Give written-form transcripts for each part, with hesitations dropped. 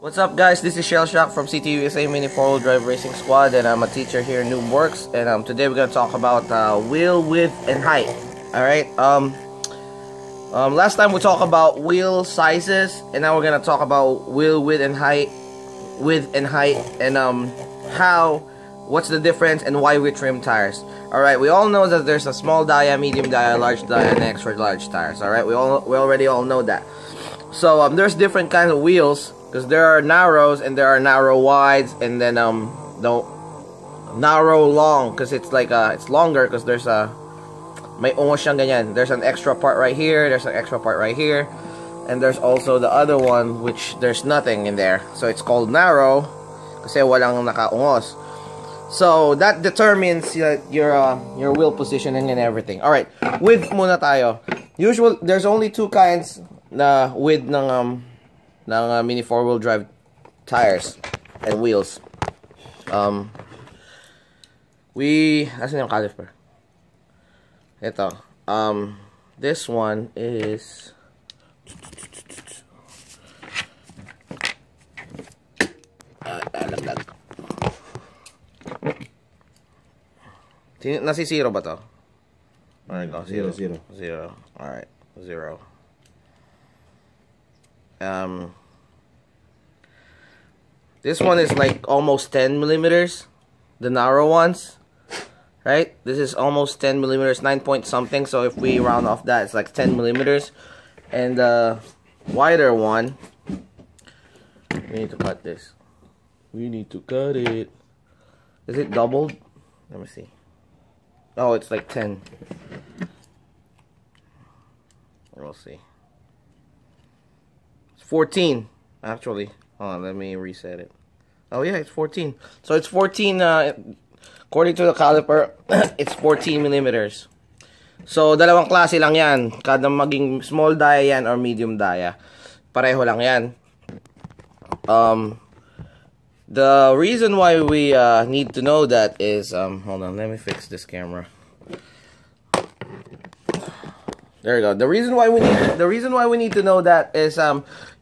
What's up, guys? This is Shell Shock from CTUSA Mini 4-Wheel Drive Racing Squad, and I'm a teacher here in Noob Works. And today we're gonna talk about wheel width and height. All right. Last time we talked about wheel sizes, and now we're gonna talk about wheel width and height, and what's the difference and why we trim tires. All right. We all know that there's a small dia, medium dia, large dia, and extra large tires. All right. We already all know that. So there's different kinds of wheels. Because there are narrows and there are narrow wides, and then the narrow long, because it's like it's longer because there's may ungos siyang ganyan. There's an extra part right here, there's an extra part right here, and there's also the other one which there's nothing in there. So it's called narrow kasi walang nakaungos. So that determines your wheel positioning and everything. All right, width muna tayo. There's only two kinds na width ng mini 4-wheel drive tires and wheels. Asan yung caliper? Ito. This one is nasi zero ba to? Alright, go. Zero. Alright, zero. This one is like almost 10 millimeters, the narrow ones, right? This is almost 10 millimeters, 9 point something. So if we round off that, it's like 10 millimeters. And the wider one, we need to cut this. We need to cut it. Is it doubled? Let me see. Oh, it's like 10. We'll see. 14 actually. Hold on, let me reset it. Oh yeah, it's 14. So it's 14 according to the caliper. It's 14 millimeters. So dalawang klase lang yan, kada maging small dia yan or medium dia, pareho lang yan. The reason why we need to know that is hold on, let me fix this camera. There you go. The reason why we need to know that is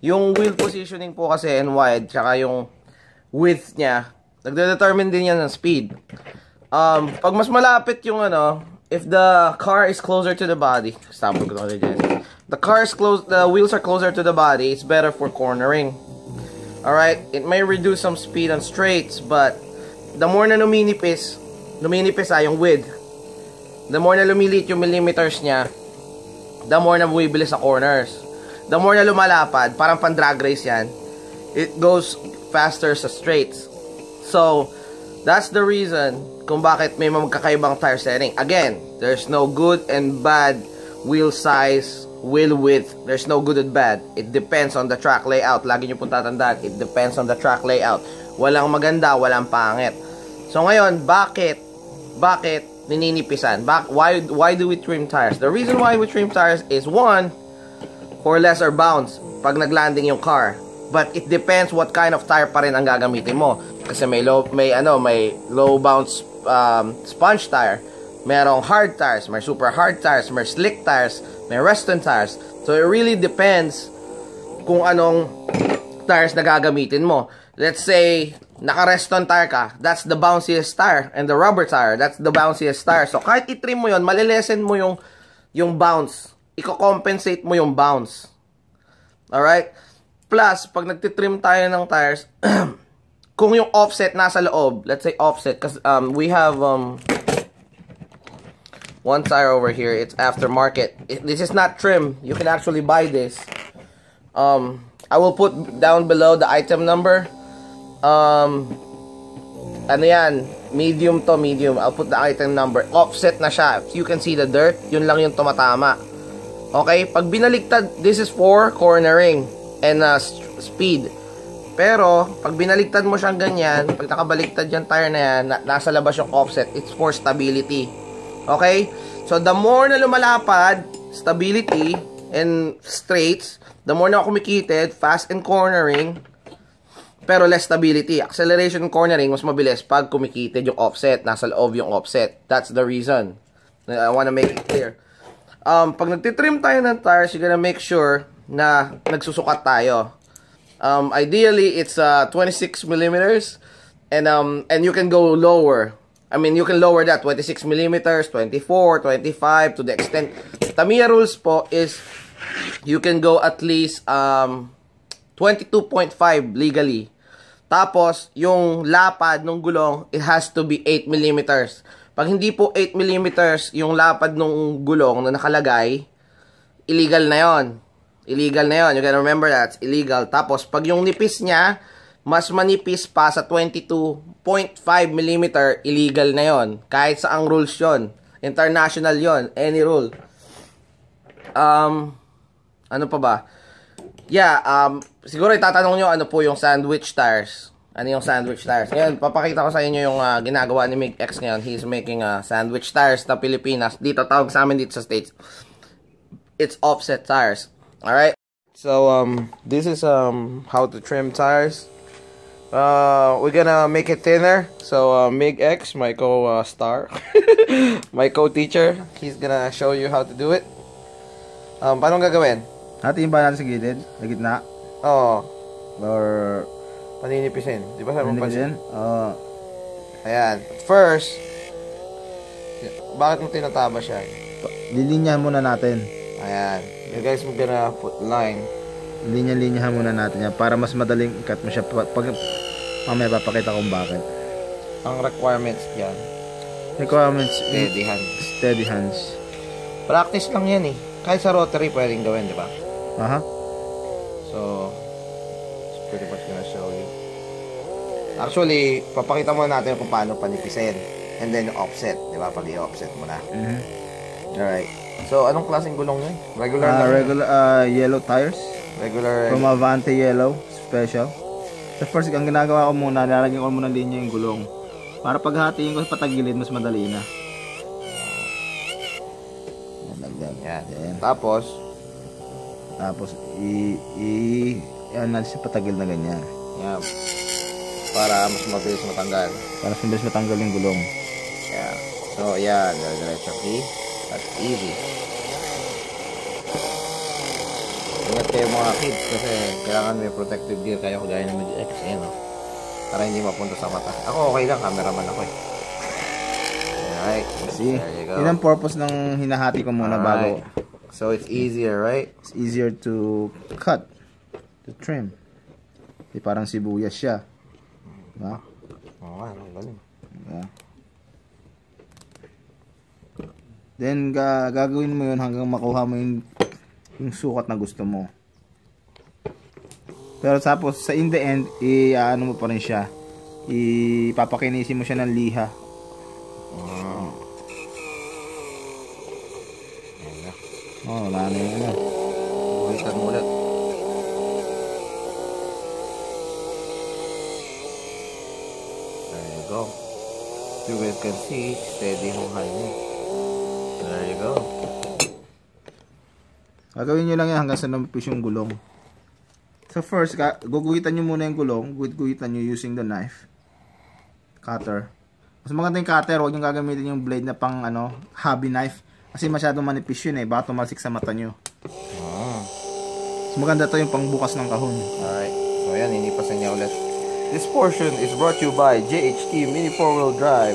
yung wheel positioning po kasi and wide, tsaka yung width niya, nagde-determine din yan ng speed. Pag mas malapit yung if the car is closer to the body, the wheels are closer to the body, it's better for cornering. Alright, it may reduce some speed on straights, but the more na luminipis yung width, the more na lumiliit yung millimeters niya, the more na bumibili sa corners. The more na lumalapad, parang pan drag race yan, it goes faster sa straights. So, that's the reason kung bakit may magkakaibang tire setting. Again, there's no good and bad wheel size, wheel width. There's no good and bad. It depends on the track layout. Lagi nyo pong tatandaan, it depends on the track layout. Walang maganda, walang pangit. So, ngayon, bakit nininipisan? Why do we trim tires? The reason why we trim tires is one, for lesser bounce pag naglanding yung car. But it depends what kind of tire pa rin ang gagamitin mo. Kasi may low bounce sponge tire, merong hard tires, may super hard tires, may slick tires, may Reston tires. So it really depends kung anong tires na gagamitin mo. Let's say naka-Reston tire ka, that's the bounciest tire, and the rubber tire, that's the bounciest tire. So kahit i-trim mo yon, malilesen mo yung bounce, i-compensate mo yung bounce. Alright? Plus, pag nagtitrim tayo ng tires, kung yung offset nasa loob, let's say offset, because we have one tire over here, it's aftermarket. This is not trim. You can actually buy this. I will put down below the item number. Ano yan? Medium to medium. I'll put the item number. Offset na siya. If you can see the dirt, yun lang yung tumatama. Okay? Pag binaliktad, this is for cornering and speed. Pero, pag binaliktad mo siyang ganyan, pag nakabaliktad yung tire na yan, nasa labas yung offset, it's for stability. Okay? So, the more na lumalapad, stability, and straights, the more na kumikitid, fast and cornering, pero less stability. Acceleration and cornering, mas mabilis pag kumikitid yung offset, nasa loob yung offset. That's the reason. I want to make it clear. Pag nagtitrim tayo ng tires, you're gonna make sure na nagsusukat tayo. Ideally, it's 26 millimeters, and you can go lower. I mean, you can lower that 26 millimeters, 24, 25 to the extent. Tamiya rules po is you can go at least 22.5 legally. Tapos, yung lapad ng gulong, it has to be 8 millimeters. Pag hindi po 8 millimeters yung lapad ng gulong na nakalagay, illegal na yon. Illegal na yon. You gotta remember that. It's illegal. Tapos, pag yung nipis niya, mas manipis pa sa 22.5 mm, illegal na yon. Kahit saang rules yon. International yon. Any rule. Ano pa ba? Yeah, siguro itatanong nyo ano po yung sandwich tires. Ano yung sandwich tires? Ngayon, papakita ko sa inyo yung ginagawa ni MIG-X ngayon. He's making sandwich tires na Pilipinas. Dito, tawag sa amin dito sa States. It's offset tires. Alright? So, this is how to trim tires. We're gonna make it thinner. So, MIG-X, my co-star, my co-teacher, he's gonna show you how to do it. Paano gagawin? Hatiin ba natin sa gilid? Sa gitna? Oo. Or paninipisin. Di ba sabi mo pansin? Oo. Ayan. First, bakit mo tinataba siya? Lilinyahan muna natin. Ayan. You guys are gonna put line. Linya-linyahan muna natin yan para mas madaling ikat mo siya. Pag mamaya papakita kung bakit. Ang requirements yan. Requirements. Steady hands. Steady hands. Practice lang yan eh. Kahit sa rotary pwedeng gawin, di ba? Aha. So, it's pretty much gonna show you. Actually, papakita mo natin kung paano panipisin. And then offset, di ba? Pag i-offset mo na. Alright. So, anong klaseng gulong yun? Regular na? Regular, yellow tires. Regular. From Avante Yellow Special. So first, ang ginagawa ko muna, nilalagyan ko muna linya yung gulong. Para paghatiin ko sa patagilid, mas madali na. Yan. Tapos, yan natin sa patagil na ganyan. yan. Para mas mabilis matanggal. Para mas mabilis matanggal yung gulong. Yeah. So, yan. Diretso key. That's easy. Ingat kayo mga kids kasi kailangan may protective gear kayo kagaya ng MIG-X. Ayan, no? Para hindi mapunta sa mata. Ako okay lang. Cameraman ako eh. Alright. See? There you go. Yun ang purpose ng hinahati ko muna bago. So, it's easier, right? It's easier to cut. To trim. Di parang sibuyas siya. Diba? Oo nga, galing. Yeah. Then, gagawin mo yun hanggang makuha mo yung sukat na gusto mo. Pero tapos, sa in the end, ano mo pa rin siya. Ipapakinisin mo siya ng liha. Wala na yun. Buhitan mo ulit. There you go. You guys can see, steady huhay niya. There you go. Gagawin nyo lang yan hanggang sa namipis yung gulong. So first, guguhitan nyo muna yung gulong. Guhitan nyo using the knife. Cutter. Mas maganda yung cutter, huwag nyo gagamitin yung blade na pang hobby knife. Kasi masyadong manipis yun eh. Baka tumalsik sa mata nyo. Mas maganda to yung pangbukas ng kahon. Alright. So yan, inipasan niya ulit. This portion is brought to you by JHT Mini 4-Wheel Drive.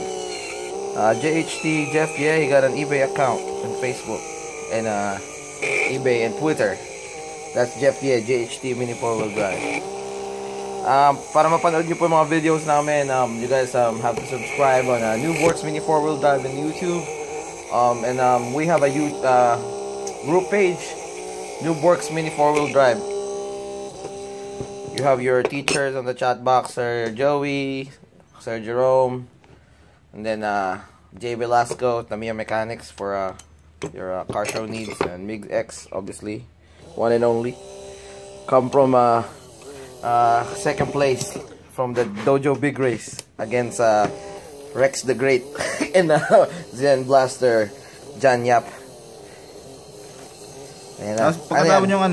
JHT Jeff, yeah, he got an eBay account on Facebook. And eBay and Twitter. That's Jeff, yeah, JHT Mini 4-Wheel Drive. Para mapanood nyo po yung mga videos namin, you guys have to subscribe on Newborks Mini 4-Wheel Drive on YouTube. And we have a group page, Newborks Mini 4-Wheel Drive. You have your teachers on the chat box, Sir Joey, Sir Jerome, and then Jay Velasco, Tamiya Mechanics for your car show needs, and MIG-X, obviously, one and only. Come from second place from the Dojo Big Race against Rex the Great and Zen Blaster John Yap. Tapos pagkatapos yung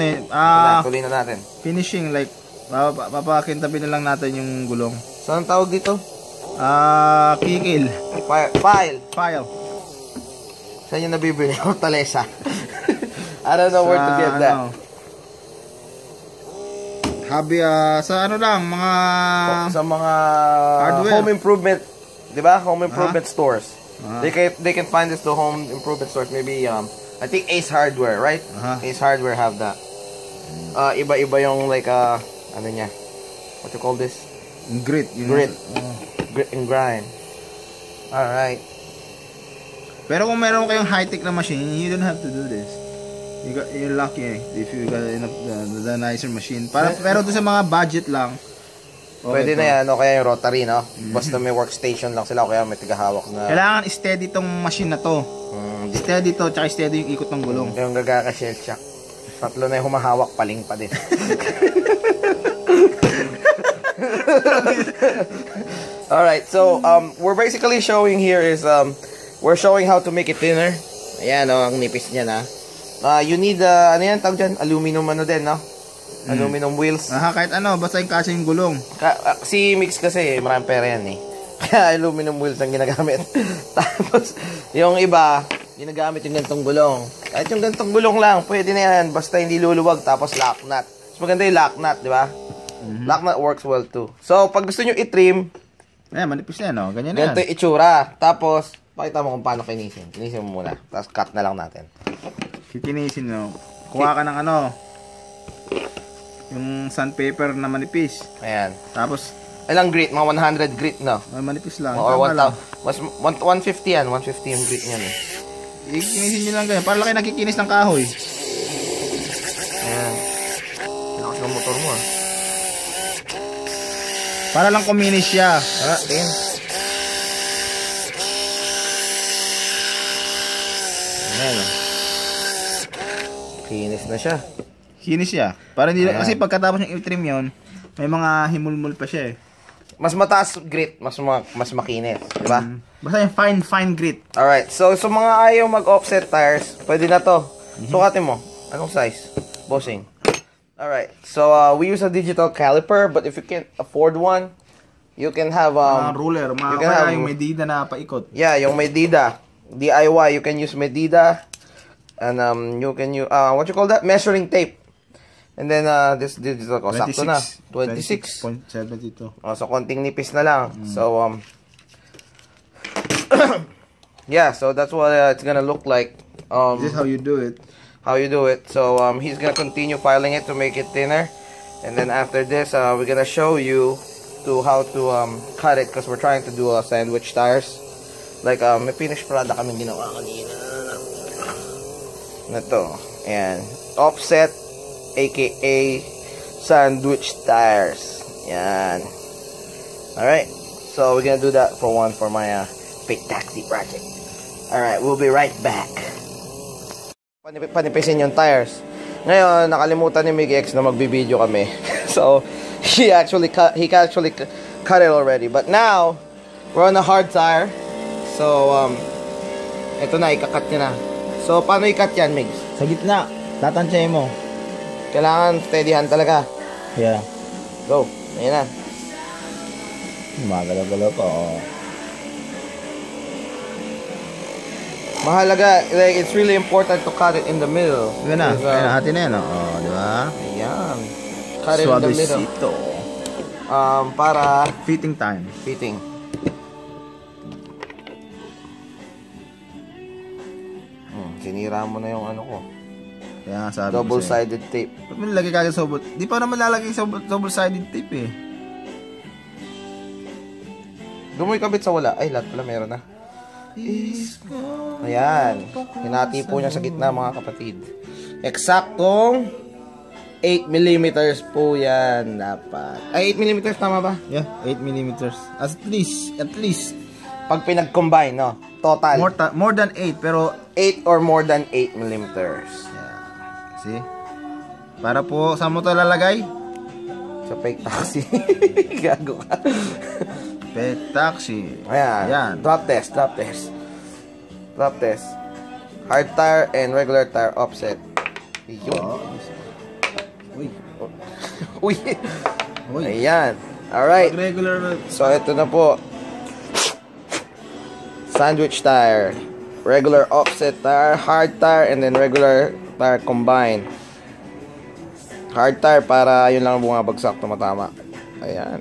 tuloy na natin. Finishing, like papakintabi na lang natin yung gulong. Saan tawag dito? Kikil. File. Saan yung nabibili? Hortaleza. I don't know where to get that. Habi, sa ano lang, mga... Sa mga hardware. home improvement, di ba? Home improvement stores. They can find this to home improvement stores. Maybe, I think Ace Hardware, right? Ace Hardware have that. Iba-iba yung like, ano niya? What you call this? Grit. Grit. Grit and grind. Alright. Pero kung meron kayong high-tech na machine, you don't have to do this. You're lucky if you got enough the nicer machine. Pero doon sa mga budget lang, okay, pwede na yan, o kaya yung rotary, no? Basta may workstation lang sila, o kaya may tigahawak na... Kailangan steady tong machine na to. Steady to, tsaka steady yung ikot ng gulong. Yung gagaka-shell shock. Tatlo na yung humahawak, paling pa din. Alright, so, we're basically showing here is, we're showing how to make it thinner. Ayan, ang nipis niya na. You need, ano yan, tawag dyan? Aluminum ano din, no? Aluminum wheels. Kahit ano, basta yung kasi yung gulong. Si Mix kasi, maraming pera yan eh. Kaya aluminum wheels ang ginagamit. Tapos, yung iba, ginagamit yung gantong gulong. Kahit yung gantong gulong lang, pwede na yan. Basta hindi luluwag, tapos lock nut. Mas maganda yung lock nut, di ba? Lock nut works well too. So, pag gusto nyo i-trim, manipis na yan, no? Ganyan na yan. ganito yung itsura. Tapos, pakita mo kung paano kinisin. Kinisin mo muna. Tapos, cut na lang natin. Kikinisin, no? Kuha ka ng ano, yung sandpaper na manipis. Ayan. Tapos, ilang grit? Mga 100 grit, no? manipis lang. Or Tama 1,000. lang. Mas 150 yan. 150 yung grit niyan eh. Ikinisin nyo lang ganyan. Para lang kayo nakikinis ng kahoy. Ayan. Lakas ng motor mo ah. Para lang kuminis siya. Tingin. Ayan o. Kinis na siya. Kinis siya. Para hindi kasi pagkatapos ng i-trim yon, may mga himulmul pa siya eh. Mas mataas grit, mas makinis, di ba? Basta yung fine grit. Alright, so sa mga ayaw mag-offset tires, pwede na to. Sukatin mo. Anong size? Bossing. Alright, so we use a digital caliper, but if you can't afford one, you can have ruler, you can have yung Medida na paikot. Yeah, yung Medida. DIY, you can use Medida. And you can use what you call that? Measuring tape. And then this digital sakto na. 26.72. So konting nipis na lang. So yeah, so that's what it's gonna look like. This is how you do it. How you do it. So he's gonna continue filing it to make it thinner. And then after this, we're gonna show you to how to cut it because we're trying to do sandwich tires. Like may finished product kami ginawa kanina. Na to. Ayan. Offset, aka sandwich tires. Yan. Alright. So we're gonna do that for my big taxi project. Alright, we'll be right back. Panipisin yung tires. Ngayon, nakalimutan ni Miggy X na magbibideo kami. So, he actually cut it already. But now, we're on a hard tire. So, ito na, ikakat niya na. So, paano i-cut yan, Migs? Sa gitna, tatansyahin mo. Kailangan steady hand talaga. Yeah. Go. Ayan na. Magalaw-galaw pa, oh. Mahalaga, like, it's really important to cut it in the middle. Ayan na, hati na yan, oh. Di ba? Ayan. Cut it in the middle. Suavecito. Para fitting time. Fitting. Sinira mo na yung ano ko. Kaya sabi double-sided tape. Ba't mo nilagay kagad di pa naman lalagay double-sided tape eh. Doon mo ikabit sa wala. Ay, lahat pala meron na. Ayan. Hinati po niya sa gitna, mga kapatid. Eksaktong 8mm po yan dapat. Ay, 8mm tama ba? Yeah, 8mm. At least. Pag pinag-combine, no? Total. More than 8, pero 8 or more than 8mm. Yeah. See? Para po, saan mo ito lalagay? Sa fake taxi. Gago ka. Fake taxi. Ayan. Drop test. Hard tire and regular tire offset. Yun. Uy. Ayan. Alright. So, ito na po. Sandwich tire, regular offset tire, hard tire, and then regular tire combined. Hard tire para yun lang bumabagsak, tumatama. Ayan.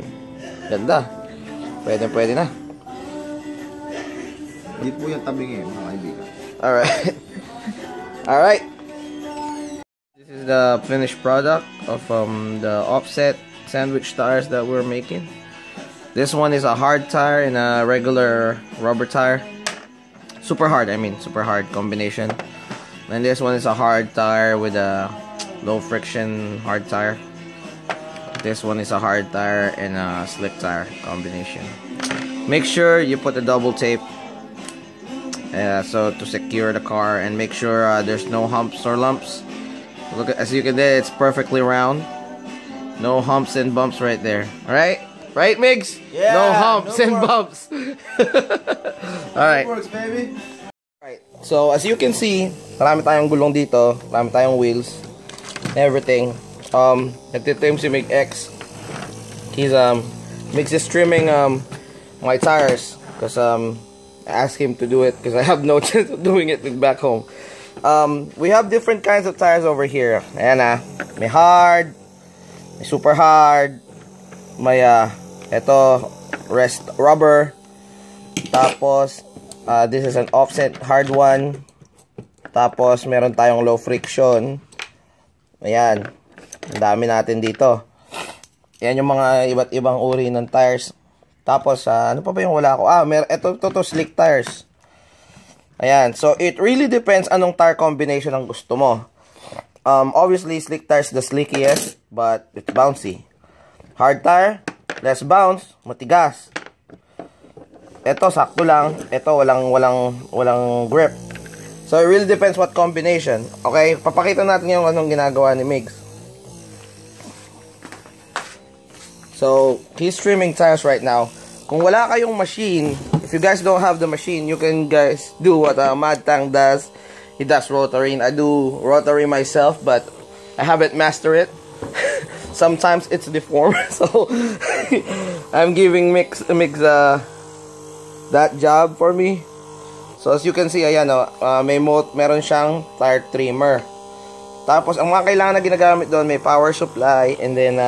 Ganda. Pwede na. Hindi po yung tabing mga kaibigan. Alright. Alright. This is the finished product of the offset sandwich tires that we're making. This one is a hard tire and a regular rubber tire. Super hard combination. And this one is a hard tire with a low friction hard tire. This one is a hard tire and a slick tire combination. Make sure you put the double tape so to secure the car, and make sure there's no humps or lumps. Look, as you can see, it's perfectly round. No humps and bumps right there. Alright? Right, Migs? Yeah, no humps and bumps. Alright. Works, baby. Alright. So, as you can see, marami tayong gulong dito. Marami tayong wheels. Everything. Nagtitrim si Mig X. He's, Migs is trimming, my tires. Because, I asked him to do it. Because I have no chance of doing it back home. We have different kinds of tires over here. Ayan may hard. May super hard. May, ito, rest rubber. Tapos, this is an offset hard one. Tapos, meron tayong low friction. Ayan. Ang dami natin dito. Yan yung mga iba't ibang uri ng tires. Tapos, ano pa ba yung wala ko? Ito slick tires. Ayan. So, it really depends anong tire combination ang gusto mo. Obviously, slick tires the slickiest, but it's bouncy. Hard tire, less bounce, matigas. Ito sakto lang, ito walang grip. So it really depends what combination. Okay, papakita natin yung anong ginagawa ni Migs. So, he's trimming tires right now. Kung wala kayong machine, if you guys don't have the machine, you can guys do what Mad Tang does. He does rotary. I do rotary myself, but I haven't mastered it. Sometimes it's deformed, so I'm giving Mix that job for me. So as you can see, ayan meron siyang tire trimmer. Tapos ang mga kailangan na ginagamit doon, may power supply, and then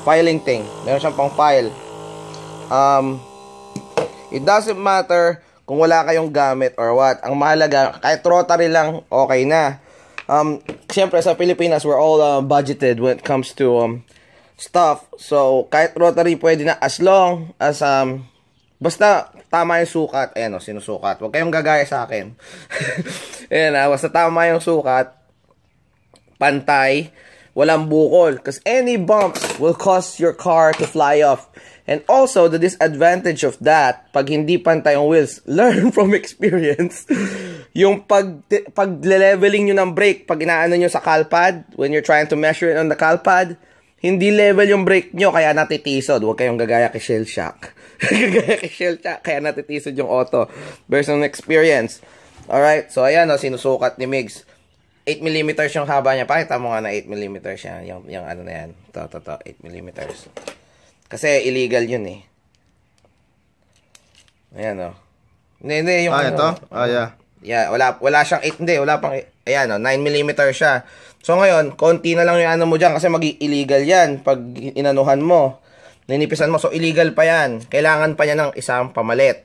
filing thing. Meron siyang pang file. It doesn't matter kung wala kayong gamit or what. Ang mahalaga, kahit rotary lang, okay na. Siyempre sa Pilipinas, we're all budgeted when it comes to stuff. So, kahit rotary pwede na, as long as basta tama yung sukat. Ayan sinusukat. Huwag kayong gagaya sa akin. Ayan basta tama yung sukat, pantay, walang bukol. Because any bumps will cause your car to fly off. And also, the disadvantage of that, pag hindi pantay yung wheels, learn from experience. Yung pag-leveling nyo ng brake, pag inaano nyo sa calpad, when you're trying to measure it on the calpad, hindi level yung brake nyo, kaya natitisod. Huwag kayong gagaya kay Shell Shock. Gagaya kay Shell Shock, kaya natitisod yung auto. Based on experience. Alright, so ayan sinusukat ni Migs. 8mm yung haba niya. Pakita mo nga na 8mm siya. Yung ano na yan. Ito, 8mm. Kasi illegal yun eh. Ayan Hindi, yung ito? Yeah. Yeah, wala siyang 8, hindi, wala pang, ayan 9mm siya. So ngayon, konti na lang yung ano mo dyan kasi mag-illegal yan pag inanuhan mo, ninipisan mo. So illegal pa yan. Kailangan pa niya ng isang pamalit.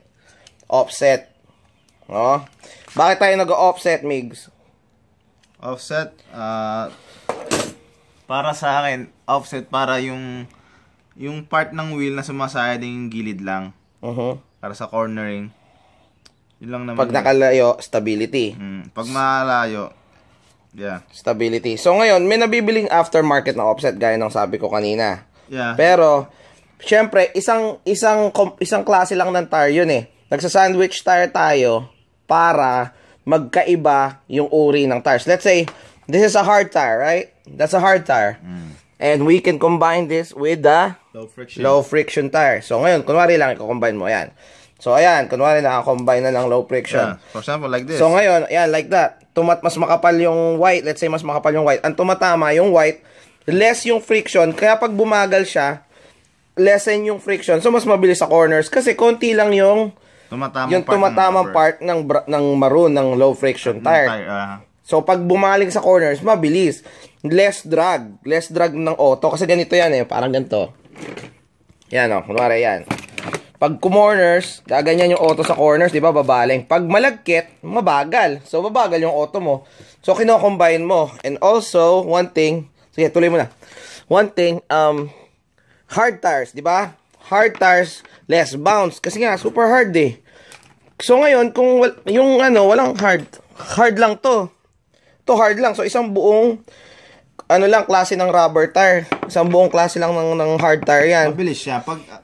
Offset. Bakit tayo nag-offset, Migs? Offset, para sa akin, offset para yung part ng wheel na sumasayad yung gilid lang. Para sa cornering. Yun lang naman. Pag nakalayo, stability. Pag malayo, yeah. Stability. So ngayon, may nabibiling aftermarket na offset gaya ng sabi ko kanina. Yeah. Pero, syempre, isang klase lang ng tire yun eh. Nagsa-sandwich tire tayo para magkaiba yung uri ng tires. Let's say, this is a hard tire, right? That's a hard tire. And we can combine this with the low friction tire. So ngayon, kunwari lang, i-combine mo. Ayan. So ayan, kunwari naka-combine na lang low friction. Yeah. For example, like this. So ngayon, ayan, like that. Mas makapal yung white. Let's say, mas makapal yung white. Ang tumatama yung white, less yung friction. Kaya pag bumagal siya, lessen yung friction. So mas mabilis sa corners. Kasi konti lang yung tumatamang part ng maroon, ng low friction tire. So, pag bumaling sa corners, mabilis. Less drag. Less drag ng auto. Kasi ganito yan eh. Parang ganito. Yan o. Kunwari yan. Pag corners, gaganyan yung auto sa corners, di ba? Babaling. Pag malagkit, mabagal. So, babagal yung auto mo. So, kino-combine mo. And also, one thing. Sige, tuloy mo na. One thing, hard tires, di ba? Hard tires, less bounce. Kasi nga, super hard eh. So, ngayon, kung yung walang hard lang to. To hard lang. So, isang buong, klase ng rubber tire. Isang buong klase lang ng hard tire yan.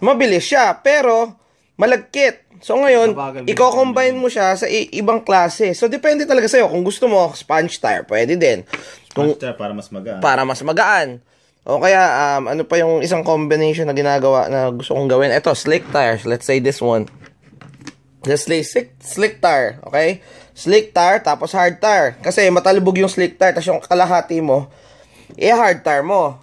Mabilis siya. Pero, malagkit. So, ngayon, i-combine mo siya sa ibang klase. So, depende talaga sa'yo. Kung gusto mo, sponge tire, pwede din. Sponge tire para mas magaan. Para mas magaan. O kaya, ano pa yung isang combination na ginagawa na gusto kong gawin? Ito, slick tires. Let's say this one. Let's say slick tire. Okay? Slick tire, tapos hard tire. Kasi matalbog yung slick tire, tapos yung kalahati mo, hard tire mo.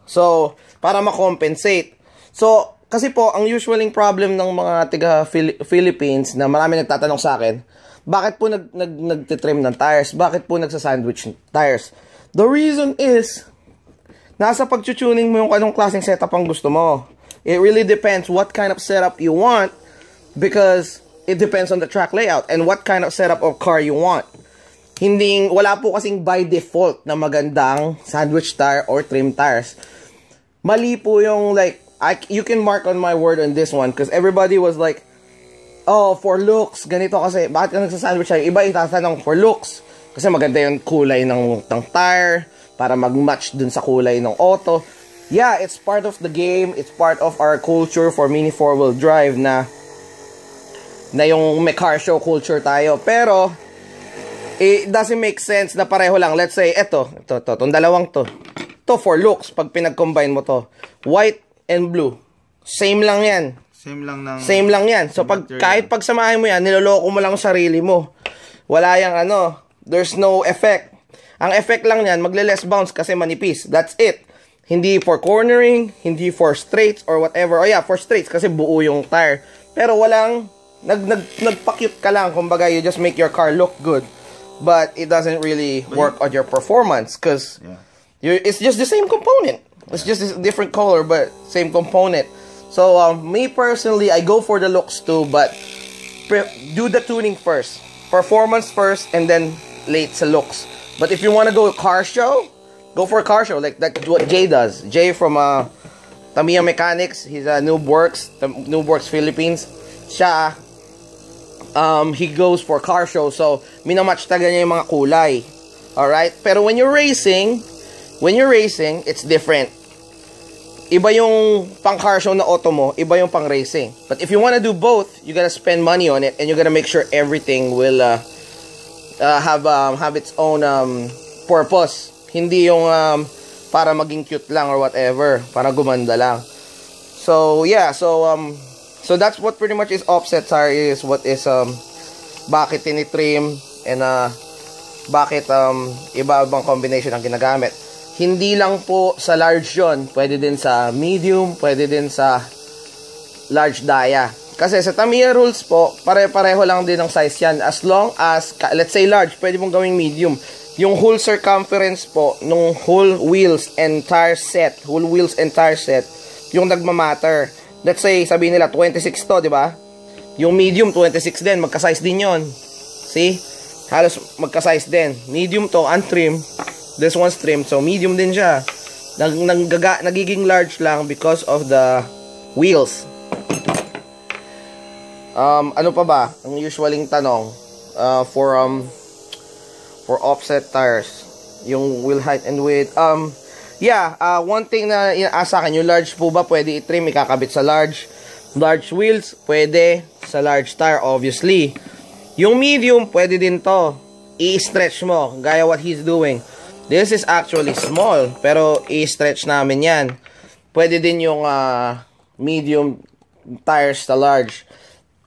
So, para ma-compensate. So, kasi po, ang usualing problem ng mga tiga Philippines na marami nagtatanong sa akin, bakit po nagtitrim ng tires? Bakit po nagsasandwich tires? The reason is, nasa pag-tuning mo yung anong klaseng setup ang gusto mo. It really depends what kind of setup you want because it depends on the track layout and what kind of setup of car you want. Wala po kasing by default na magandang sandwich tire or trim tires. Mali po yung you can mark on my word on this one because everybody was like, oh, for looks, ganito kasi, bakit ka nagsasandwich tire? Iba itatanong for looks. Kasi maganda yung kulay ng tire, para mag-match dun sa kulay ng auto. Yeah, it's part of the game. It's part of our culture for mini 4-wheel drive na yung may car show culture tayo. Pero, it doesn't make sense na pareho lang. Let's say, itong dalawang to. To for looks, pag pinag-combine mo to. White and blue. Same lang yan. Same lang yan. So, kahit pagsamahin mo yan, niloloko mo lang sarili mo. Wala yang there's no effect. Ang effect lang niyan, magle-less bounce kasi manipis. That's it. Hindi for cornering, hindi for straights or whatever. Oh yeah, for straights kasi buo yung tire. Pero walang, nagpa-cute ka lang. Kumbaga, you just make your car look good. But it doesn't really work on your performance because it's just the same component. It's just a different color but same component. So, me personally, I go for the looks too, but do the tuning first. Performance first and then late sa looks. But if you want to go car show, go for a car show. Like that's what Jay does. Jay from Tamiya Mechanics. He's Noob Works Philippines. Siya, he goes for car show. So, minamatch talaga niya yung mga kulay. Alright? Pero when you're racing, it's different. Iba yung pang car show na auto mo, iba yung pang racing. But if you want to do both, you gotta spend money on it and you gotta make sure everything will have its own purpose. Hindi yung para maging cute lang or whatever, para gumanda lang. So yeah, so that's what pretty much is offset tire is, what is bakit tinitrim and bakit iba-ibang combination ang ginagamit. Hindi lang po sa large yon, pwede din sa medium, pwede din sa large dia. Kasi sa Tamiya rules po, pare-pareho lang din ang size yan. As long as, let's say large, pwede mong gawing medium. Yung whole circumference po, nung whole wheels and tire set, yung nagmamatter. Let's say, sabihin nila, 26 to, di ba? Yung medium, 26 din. Magka-size din yon. See? Halos magka-size din. Medium to, untrim. This one's trimmed, so medium din siya. Nagiging large lang because of the wheels. Ano pa ba? Ang usualing tanong for offset tires, yung wheel height and width. One thing na sa akin, yung large po ba pwede i-trim, ikakabit sa large wheels, pwede sa large tire obviously. Yung medium pwede din to, i-stretch mo gaya what he's doing. This is actually small, pero i-stretch namin yan. Pwede din yung medium tires sa large.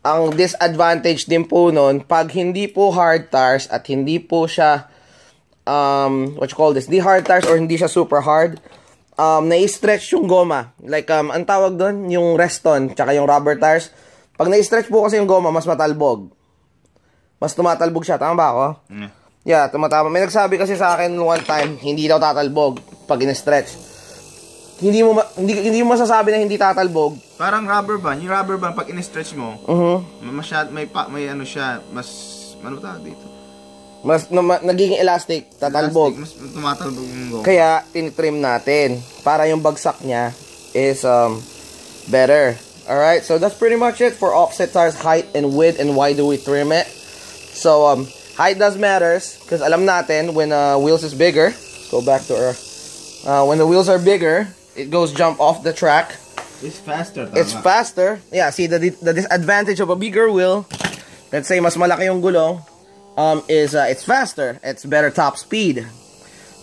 Ang disadvantage din po nun, pag hindi po hard tires at hindi po siya, di hard tires or hindi siya super hard, na-stretch yung goma. Like, ang tawag doon, yung reston, tsaka yung rubber tires. Pag na-stretch po kasi yung goma, mas matalbog. Mas tumatalbog siya. Tama ba ako? Yeah, tumatama. May nagsabi kasi sa akin one time, hindi daw tatalbog pag in-stretch. Hindi mo masasabi na hindi tatalbog. Parang rubber band. Yung rubber band, pag in-stretch mo, may ano siya, mas, ano tawag dito? Nagiging elastic, tatalbog. Elastic, mas tumatalbog yung go. Kaya, tinitrim natin. Para yung bagsak niya is better. Alright, so that's pretty much it for offset tires, height and width, and why do we trim it. So, height does matters, because alam natin, when wheels is bigger, go back to our, when the wheels are bigger, it goes jump off the track. It's faster. Tama. It's faster. Yeah, see, the disadvantage of a bigger wheel, let's say mas malaki yung gulong, is it's faster. It's better top speed.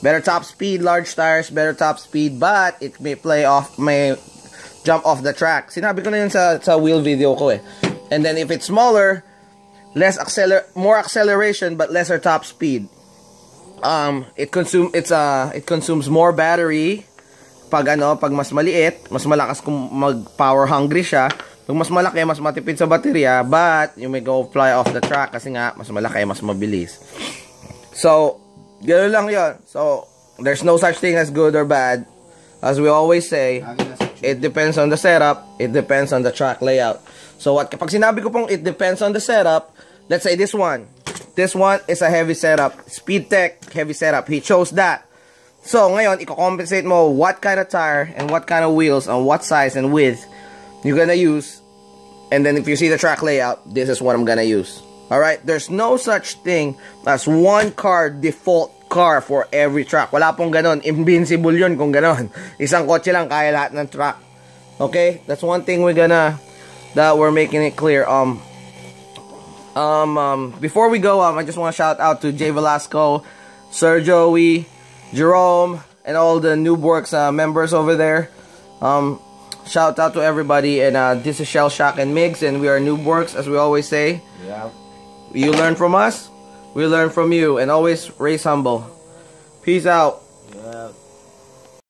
Better top speed, large tires, better top speed, but it may jump off the track. Sinabi ko na yun sa wheel video ko eh. And then if it's smaller, more acceleration but lesser top speed. It consumes more battery pag mas maliit, mas malakas kung mag-power hungry siya. Pag mas malaki, mas matipid sa baterya, but you may go fly off the track kasi nga mas malaki, mas mabilis. So, gano'n lang 'yon. So, there's no such thing as good or bad. As we always say, it depends on the setup, it depends on the track layout. So, kapag sinabi ko pong it depends on the setup, let's say this one. This one is a heavy setup. Speedtech, heavy setup. He chose that. So, ngayon, i-compensate mo what kind of tire and what kind of wheels and what size and width you're gonna use. And then if you see the track layout, this is what I'm gonna use. Alright? There's no such thing as one car default car for every track. Wala pong ganon. Invincible yun kung ganon. Isang kotse lang kaya lahat ng track. Okay? That's one thing that we're making it clear. Before we go, I just want to shout out to Jay Velasco, Sir Joey, Jerome, and all the Noobworks members over there. Shout out to everybody, and this is Shell Shock and Migs, and we are Noobworks, as we always say. Yeah. You learn from us, we learn from you, and always race humble. Peace out. Yeah.